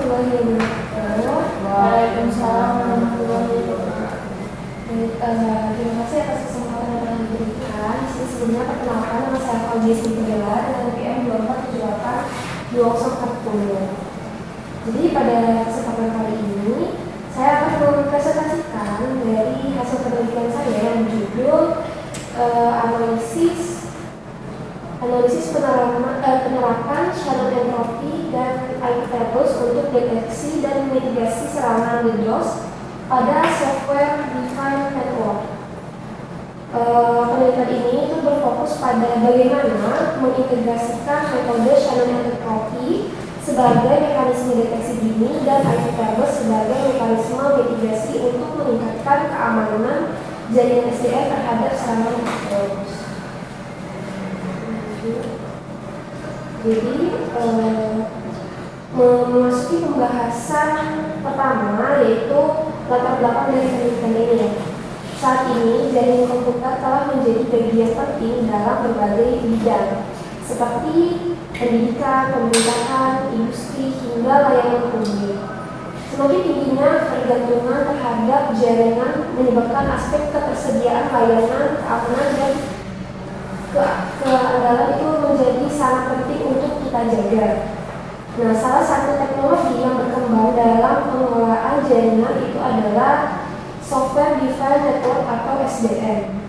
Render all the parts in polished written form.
warahmatullahi wabarakatuh. Waalaikumsalam warahmatullahi wabarakatuh. Terima kasih atas kesempatan yang diberikan. Sebelumnya perkenalkan, nama saya Fauzi Sintila dengan PM 2478-2040. Jadi pada kesempatan kali ini saya akan mempresentasikan dari hasil penelitian saya yang berjudul analisis penerapan Shannon entropy dan IP tables untuk deteksi dan mitigasi serangan DDoS pada software defined network. Penelitian ini itu berfokus pada bagaimana mengintegrasikan metode Shannon entropy sebagai mekanisme deteksi dini dan IP tables sebagai mekanisme mitigasi untuk meningkatkan keamanan jaringan SDN terhadap serangan DDoS. Jadi memasuki pembahasan pertama, yaitu latar belakang dari penelitian ini. Saat ini jaringan komputer telah menjadi bagian penting dalam berbagai bidang seperti pendidikan, pemerintahan, industri, hingga layanan publik. Semakin tingginya ketergantungan terhadap jaringan menyebabkan aspek ketersediaan layanan, keamanan, dan keandalan itu menjadi sangat penting untuk kita jaga. Nah, salah satu teknologi yang berkembang dalam pengelolaan jaringan itu adalah Software Defined Network atau SDN.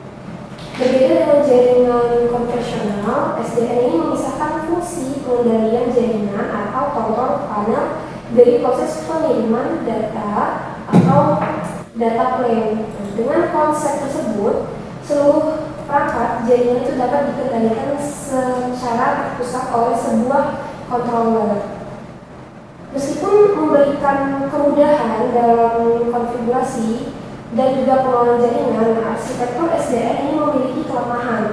Berbeda dengan jaringan konvensional, SDN ini memisahkan fungsi pengendalian jaringan atau kontrol panel dari proses pengiriman data atau data plane. Dengan konsep tersebut, seluruh perangkat jaringan itu dapat dikendalikan secara terpusat oleh sebuah controller. Meskipun memberikan kemudahan dalam konfigurasi dan juga pengelolaan jaringan, arsitektur SDN ini memiliki kelemahan.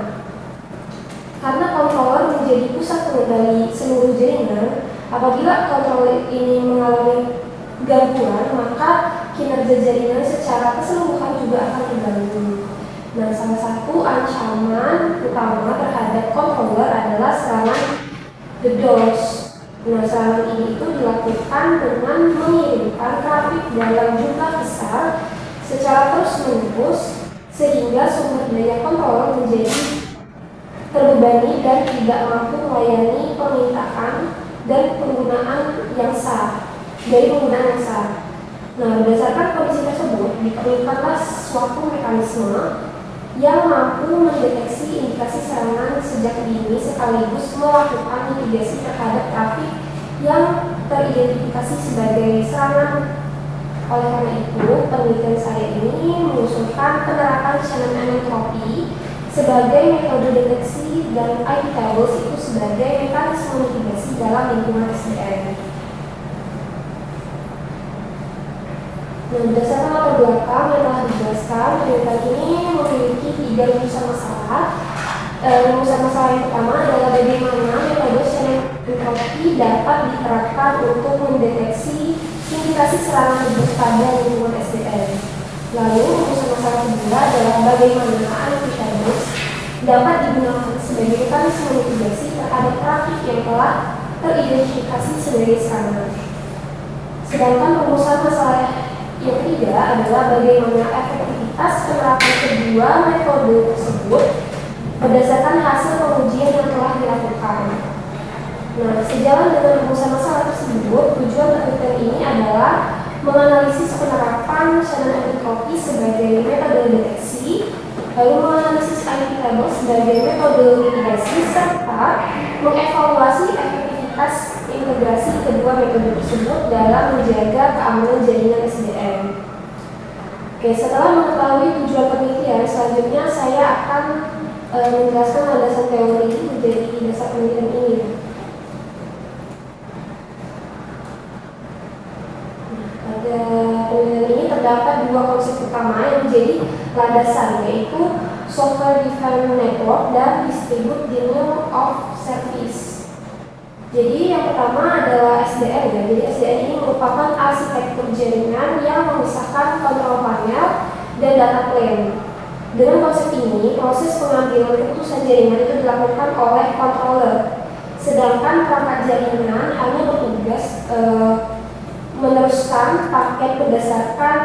Karena controller menjadi pusat pengendali seluruh jaringan, apabila controller ini mengalami gangguan, maka kinerja jaringan secara keseluruhan juga akan terganggu. Nah, salah satu ancaman utama terhadap controller adalah serangan DDoS. Nah, serangan ini itu dilakukan dengan mengirimkan trafik dalam jumlah besar secara terus-menerus sehingga sumber daya controller menjadi terbebani dan tidak mampu melayani permintaan dan penggunaan yang sah. Nah, berdasarkan kondisi tersebut, diperlukanlah suatu mekanisme yang mampu mendeteksi indikasi serangan sejak dini sekaligus melakukan mitigasi terhadap trafik yang teridentifikasi sebagai serangan. Oleh karena itu, penelitian saya ini mengusulkan penerapan Shannon entropy sebagai metode deteksi dan IP tables itu sebagai mekanisme mitigasi dalam lingkungan SDN. Nah, berdasarkan latar belakang yang telah dijelaskan, penelitian ini memiliki 3 rumusan masalah. Rumusan masalah yang pertama adalah bagaimana metode Shannon entropy dapat diterapkan untuk mendeteksi indikasi serangan DDoS pada lingkungan SDN. Lalu, rumusan masalah kedua adalah bagaimana IP tables dapat digunakan sebagai mekanisme mitigasi terhadap trafik yang telah teridentifikasi sebagai serangan. Sedangkan rumusan masalah yang ketiga adalah bagaimana efektivitas penerapan kedua metode tersebut berdasarkan hasil pengujian yang telah dilakukan. Nah, sejalan dengan rumusan masalah tersebut, tujuan penelitian ini adalah menganalisis penerapan Shannon entropy sebagai metode deteksi, lalu menganalisis IP tables sebagai metode mitigasi, serta mengevaluasi efektivitas integrasi kedua metode tersebut dalam menjaga keamanan jaringan SDN. Oke, setelah mengetahui tujuan penelitian, selanjutnya saya akan menjelaskan landasan teori menjadi dasar penelitian ini. Pada penelitian ini terdapat 2 konsep utama yang menjadi landasan, yaitu Software Defined Network dan Distributed Denial of Service. Jadi yang pertama adalah SDN ya. Jadi SDN ini merupakan arsitektur jaringan yang memisahkan kontrol panel dan data plane. Dengan konsep ini, proses pengambilan keputusan jaringan itu dilakukan oleh controller. Sedangkan perangkat jaringan hanya bertugas meneruskan paket berdasarkan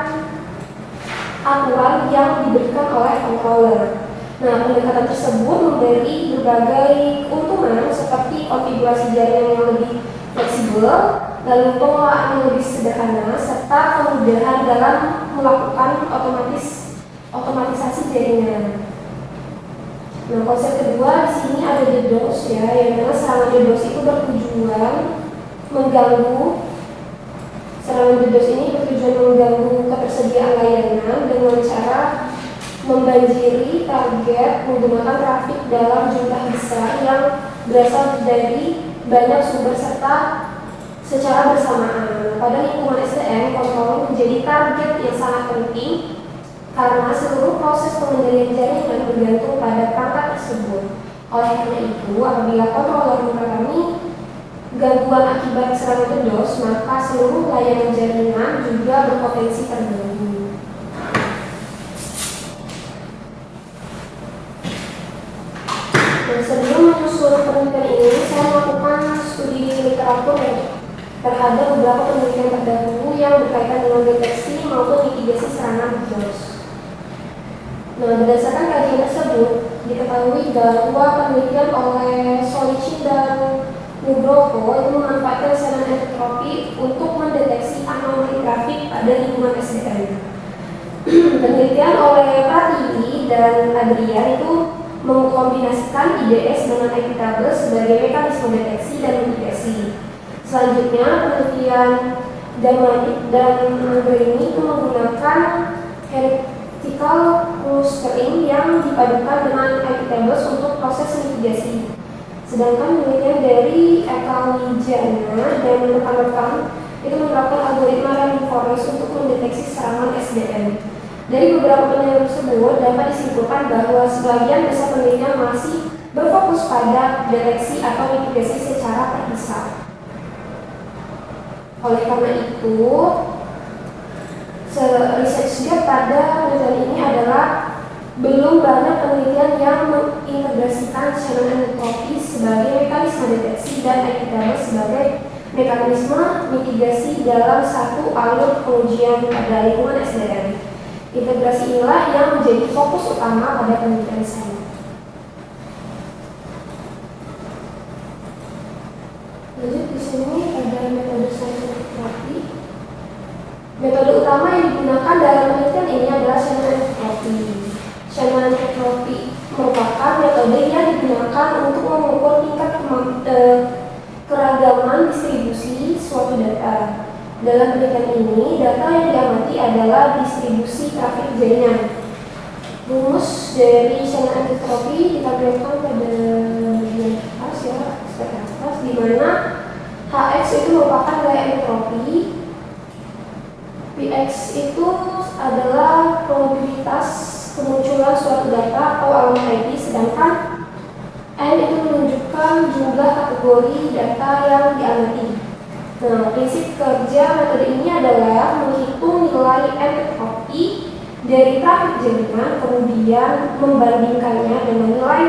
aturan yang diberikan oleh controller. Nah, pendekatan tersebut memberi berbagai keuntungan seperti konfigurasi jaringan yang lebih fleksibel, lalu pengelolaan yang lebih sederhana, serta kemudahan dalam melakukan otomatisasi jaringan. Nah, konsep kedua di sini ada DDoS ya, yang mana serangan DDoS itu bertujuan mengganggu. Serangan DDoS ini bertujuan mengganggu ketersediaan layanan dengan cara membanjiri target menggunakan trafik dalam jumlah besar yang berasal dari banyak sumber serta secara bersamaan. Pada lingkungan SDN, kontrol menjadi target yang sangat penting karena seluruh proses pengendalian jaringan bergantung pada perangkat tersebut. Oleh karena itu, apabila controller mengalami gangguan akibat serangan DDoS, maka seluruh layanan jaringan juga berpotensi terganggu. Dan sebelum menyusun penelitian ini, saya melakukan studi literatur terhadap beberapa penelitian terdahulu yang berkaitan dengan deteksi maupun mitigasi serangan DDoS. Nah, berdasarkan kajian tersebut, diketahui bahwa penelitian oleh Solichin dan Nugroho itu memanfaatkan Shannon entropi untuk mendeteksi anomali trafik pada lingkungan SDN. Penelitian oleh Pratiwi dan Adrian itu mengkombinasikan IDS dengan IP table sebagai mekanisme deteksi dan mitigasi. Selanjutnya, penelitian Damanik dan Anggreni itu menggunakan heretical clustering yang dipadukan dengan IP tables untuk proses mitigasi. Sedangkan penelitian dari Ekawijana dan rekan-rekan itu menerapkan algoritma random forest untuk mendeteksi serangan SDN. Dari beberapa penelitian tersebut dapat disimpulkan bahwa sebagian besar penelitian masih berfokus pada deteksi atau mitigasi secara terpisah. Oleh karena itu, research pada penelitian ini adalah belum banyak penelitian yang mengintegrasikan Shannon entropi sebagai mekanisme deteksi dan IP table sebagai mekanisme mitigasi dalam satu alur pengujian pada lingkungan SDN. Integrasi inilah yang menjadi fokus utama pada penelitian saya. Lanjut di sini ada metode Shannon entropi. Metode utama yang digunakan dalam penelitian ini adalah Shannon entropi. Shannon entropi merupakan metode yang digunakan untuk mengukur tingkat keragaman distribusi suatu data. Dalam penelitian ini, data yang diamati adalah distribusi trafik jaringan. Rumus dari Shannon entropi ditampilkan pada bagian atas ya, slide atas, di mana Hx itu merupakan nilai entropi, Px itu adalah probabilitas kemunculan suatu data atau elemen ID, sedangkan N itu menunjukkan jumlah kategori data yang diamati. Nah, prinsip kerja metode ini adalah menghitung nilai entropi dari trafik jaringan, kemudian membandingkannya dengan nilai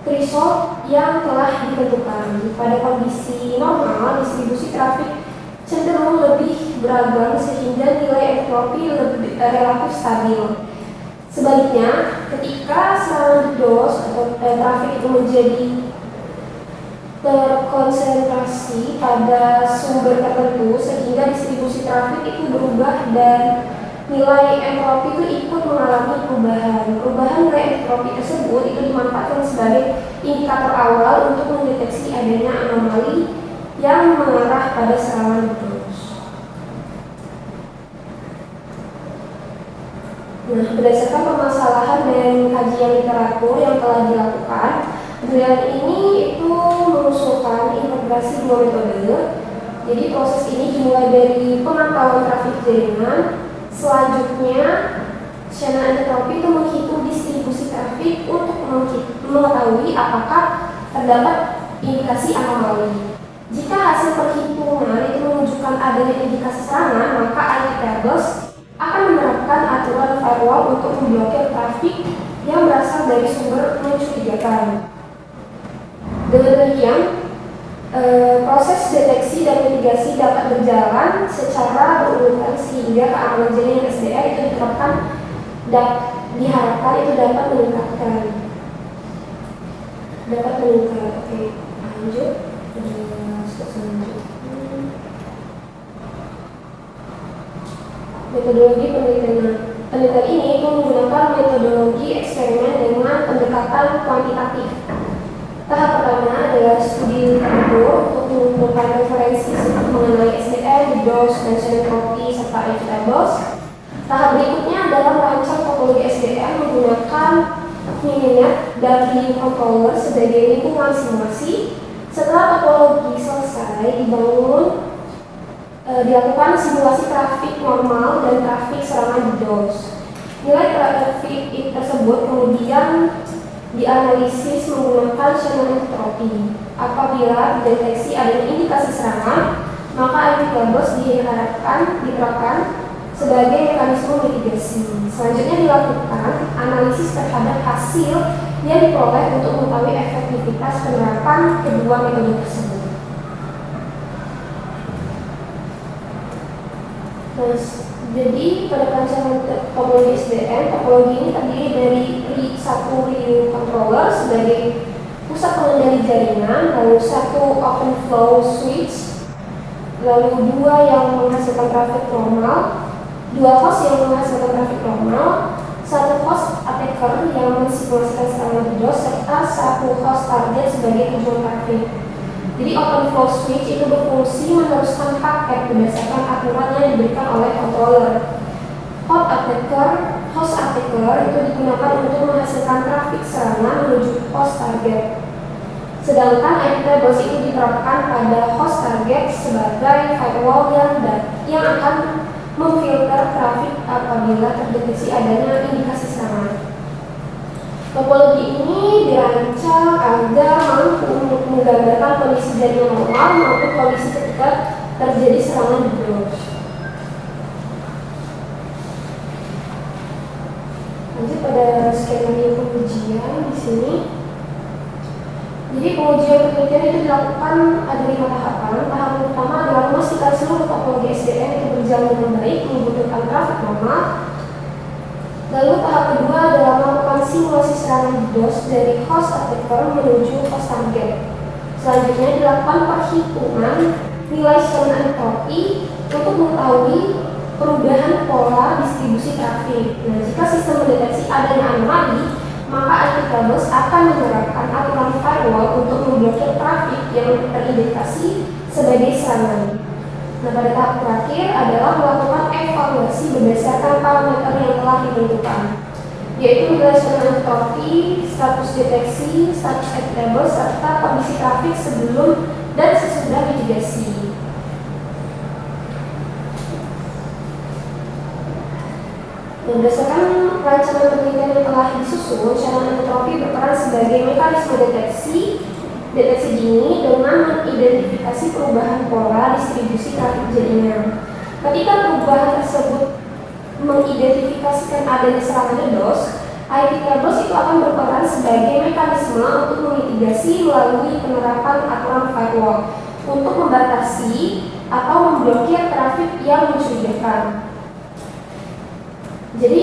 threshold yang telah ditentukan. Pada kondisi normal, distribusi trafik cenderung lebih beragam sehingga nilai entropi lebih relatif stabil. Sebaliknya, ketika serangan DDoS atau trafik itu menjadi terkonsentrasi pada sumber tertentu sehingga distribusi trafik itu berubah dan nilai entropi itu ikut mengalami perubahan. Perubahan nilai entropi tersebut itu dimanfaatkan sebagai indikator awal untuk mendeteksi adanya anomali yang mengarah pada serangan DDoS. Nah, berdasarkan permasalahan dan kajian literatur yang telah dilakukan, penelitian ini itu mengusulkan integrasi dua metode. Jadi proses ini dimulai dari pemantauan trafik jaringan. Selanjutnya, Shannon entropi itu menghitung distribusi trafik untuk mengetahui apakah terdapat indikasi anomali. Jika hasil perhitungan itu menunjukkan adanya indikasi serangan, maka IP tables akan menerapkan aturan firewall untuk memblokir trafik yang berasal dari sumber mencurigakan. Dengan demikian, proses deteksi deteksi dan mitigasi dapat berjalan secara berurutan sehingga keamanan jaringan SDR itu diharapkan itu dapat meningkat. Oke, lanjut. Metodologi penelitian ini itu menggunakan metodologi eksperimen dengan pendekatan kuantitatif. Tahap pertama adalah studi literatur untuk mengumpulkan referensi mengenai SDN, DOS, dan entropy serta evitables. Tahap berikutnya adalah merancang topologi SDN menggunakan Mininet dan View Controller sebagai lingkungan simulasi. Setelah topologi selesai dilakukan simulasi trafik normal dan trafik serangan DDoS. Nilai trafik tersebut kemudian dianalisis menggunakan Shannon entropy. Apabila dideteksi adanya indikasi serangan, maka evitables diharapkan diterapkan sebagai mekanisme mitigasi. Selanjutnya dilakukan analisis terhadap hasil yang diperoleh untuk mengetahui efektivitas penerapan kedua metode tersebut. Jadi pada perancangan topologi SDN, topologi ini terdiri dari satu View Controller sebagai pusat pengendali jaringan, lalu satu Open Flow Switch, lalu dua yang menghasilkan trafik normal, dua host yang menghasilkan trafik normal, satu host attacker yang mensimulasikan serangan DDoS, serta satu host target sebagai tujuan trafik. Jadi open flow switch itu berfungsi meneruskan paket berdasarkan aturan yang diberikan oleh controller. Host attacker itu digunakan untuk menghasilkan trafik serangan menuju host target. Sedangkan evitables itu diterapkan pada host target sebagai firewall yang akan memfilter trafik apabila terdeteksi adanya indikasi serangan. Topologi ini dirancang agar mampu menggambarkan kondisi jaringan normal maupun kondisi ketika terjadi serangan DDoS. Lanjut pada skenario pengujian di sini. Jadi pengujian penelitian itu dilakukan ada 5 tahapan. Tahap pertama adalah memastikan seluruh topologi SDN itu berjalan dengan baik membutuhkan trafik normal. Lalu tahap kedua adalah melakukan simulasi serangan DDoS dari host attacker menuju host target. Selanjutnya dilakukan perhitungan nilai Shannon entropy untuk mengetahui perubahan pola distribusi trafik. Nah, jika sistem mendeteksi adanya anomali, maka evitables akan menerapkan aturan firewall untuk memblokir trafik yang teridentifikasi sebagai serangan. Nah, pada tahap terakhir adalah melakukan evaluasi berdasarkan parameter yang telah ditentukan, yaitu nilai Shannon entropy, status deteksi, status evitables, serta kondisi trafik sebelum dan sesudah mitigasi. Berdasarkan rancangan penelitian yang telah disusun, Shannon entropy berperan sebagai mekanisme deteksi dini dengan mengidentifikasi perubahan pola distribusi trafik jaringan. Ketika perubahan tersebut mengidentifikasikan adanya serangan DDoS, evitables itu akan berperan sebagai mekanisme untuk memitigasi melalui penerapan aturan firewall untuk membatasi atau memblokir trafik yang mencurigakan. Jadi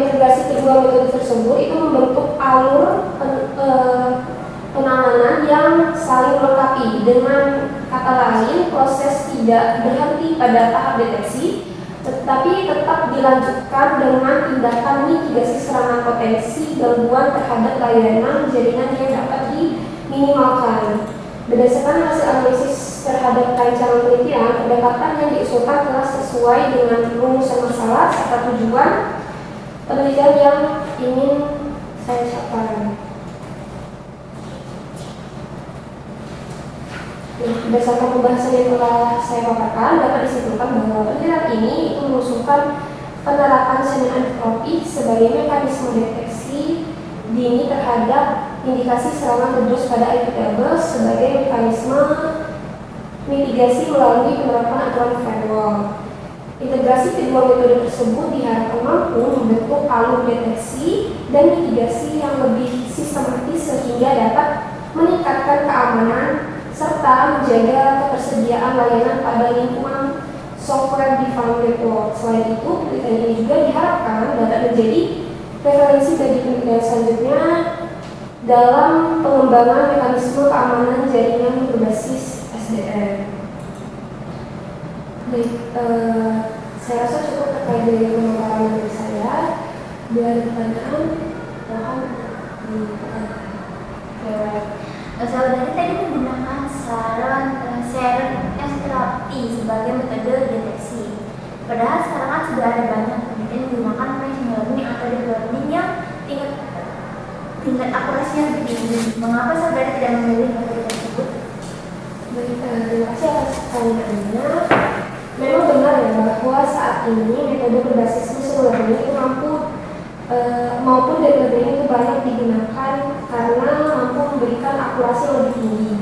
integrasi kedua metode tersebut itu membentuk alur penanganan yang saling melengkapi. Dengan kata lain, proses tidak berhenti pada tahap deteksi, tetapi tetap dilanjutkan dengan tindakan mitigasi serangan potensi gangguan terhadap layanan jaringan yang dapat diminimalkan. Berdasarkan hasil analisis terhadap rancangan penelitian, pendekatan yang diusulkan telah sesuai dengan rumusan masalah serta tujuan penelitian yang ingin saya capai. Berdasarkan pembahasan yang telah saya paparkan, dapat disimpulkan bahwa penelitian ini itu mengusulkan penerapan Shannon entropy sebagai mekanisme deteksi dini terhadap indikasi serangan DDoS pada evitables sebagai mekanisme mitigasi melalui penerapan aturan firewall. Integrasi kedua metode tersebut diharapkan mampu membentuk alur deteksi dan mitigasi yang lebih sistematis sehingga dapat meningkatkan keamanan serta menjaga ketersediaan layanan pada lingkungan software defined network. Selain itu, penelitian ini juga diharapkan dapat menjadi referensi bagi penelitian selanjutnya dalam pengembangan mekanisme keamanan jaringan berbasis SDN. Baik, saya rasa cukup terkait dari pemaparan dari saya. Bila ada pertanyaan, mohon Saudari tadi menggunakan saran terapi sebagai metode deteksi. Padahal sekarang kan sudah ada banyak penelitian menggunakan machine learning atau deep learning yang tingkat akurasinya lebih tinggi. Mengapa saudara tidak memilih metode tersebut? Baik, terima kasih atas pertanyaannya. Memang benar ya bahwa saat ini metode berbasis machine learning itu maupun deep learning itu banyak digunakan karena mampu memberikan akurasi yang lebih tinggi.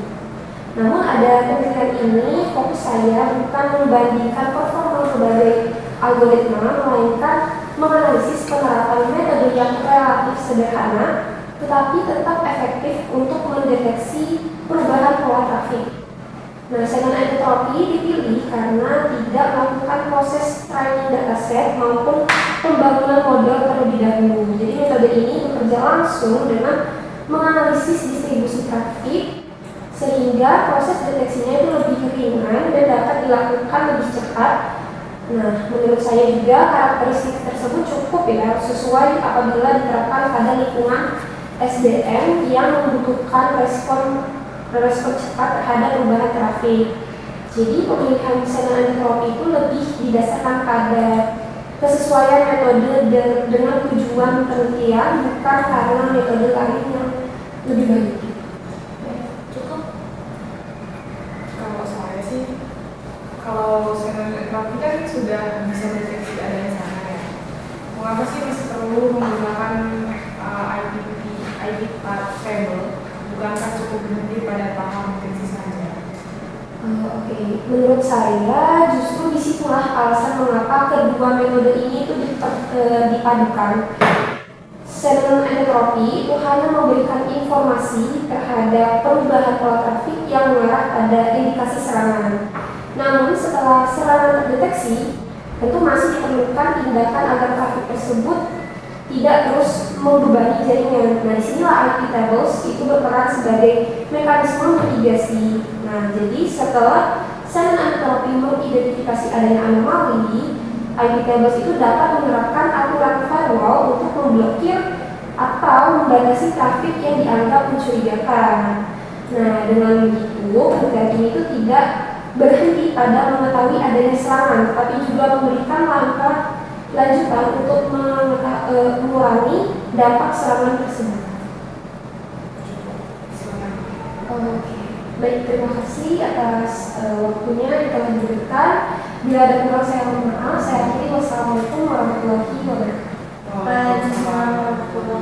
Namun ada penelitian ini fokus saya bukan membandingkan performa berbagai algoritma, melainkan menganalisis penerapan metode yang relatif sederhana tetapi tetap efektif untuk mendeteksi perubahan pola trafik. Nah, Shannon Entropy dipilih karena tidak melakukan proses training dataset maupun pembangunan model terlebih dahulu. Jadi metode ini bekerja langsung dengan menganalisis distribusi trafik sehingga proses deteksinya itu lebih ringan dan dapat dilakukan lebih cepat. Nah, menurut saya juga karakteristik tersebut cukup ya sesuai apabila diterapkan pada lingkungan SDN yang membutuhkan respon cepat terhadap perubahan trafik. Jadi pemilihan Shannon Entropy itu lebih didasarkan pada kesesuaian metode dengan tujuan penelitian, bukan karena metode lain yang lebih baik. Cukup. Kalau saya sih, kalau Shannon Entropy kan sudah bisa mendeteksi adanya sana ya. Mengapa sih masih perlu menggunakan IP path table? Bukankah cukup berhenti pada tahap deteksi saja? Oke. Menurut saya justru disitulah alasan mengapa kedua metode ini itu dipadukan. Shannon Entropy itu hanya memberikan informasi terhadap perubahan pola trafik yang mengarah pada indikasi serangan. Namun setelah serangan terdeteksi, tentu masih diperlukan tindakan agar trafik tersebut tidak terus membebani jaringan. Nah, disinilah IP tables itu berperan sebagai mekanisme mitigasi. Nah, jadi setelah Shannon Entropy mengidentifikasi adanya anomali, IP tables itu dapat menerapkan aturan firewall untuk memblokir atau membatasi trafik yang dianggap mencurigakan. Nah, dengan begitu, penelitian ini itu tidak berhenti pada mengetahui adanya serangan, tetapi juga memberikan langkah lanjutan untuk mengurangi dampak serangan tersebut. Oke. Baik, terima kasih atas waktunya yang telah diberikan. Bila ada kurang saya mohon maaf. Saya akhiri. Wassalamualaikum warahmatullahi wabarakatuh. Waalaikumsalam.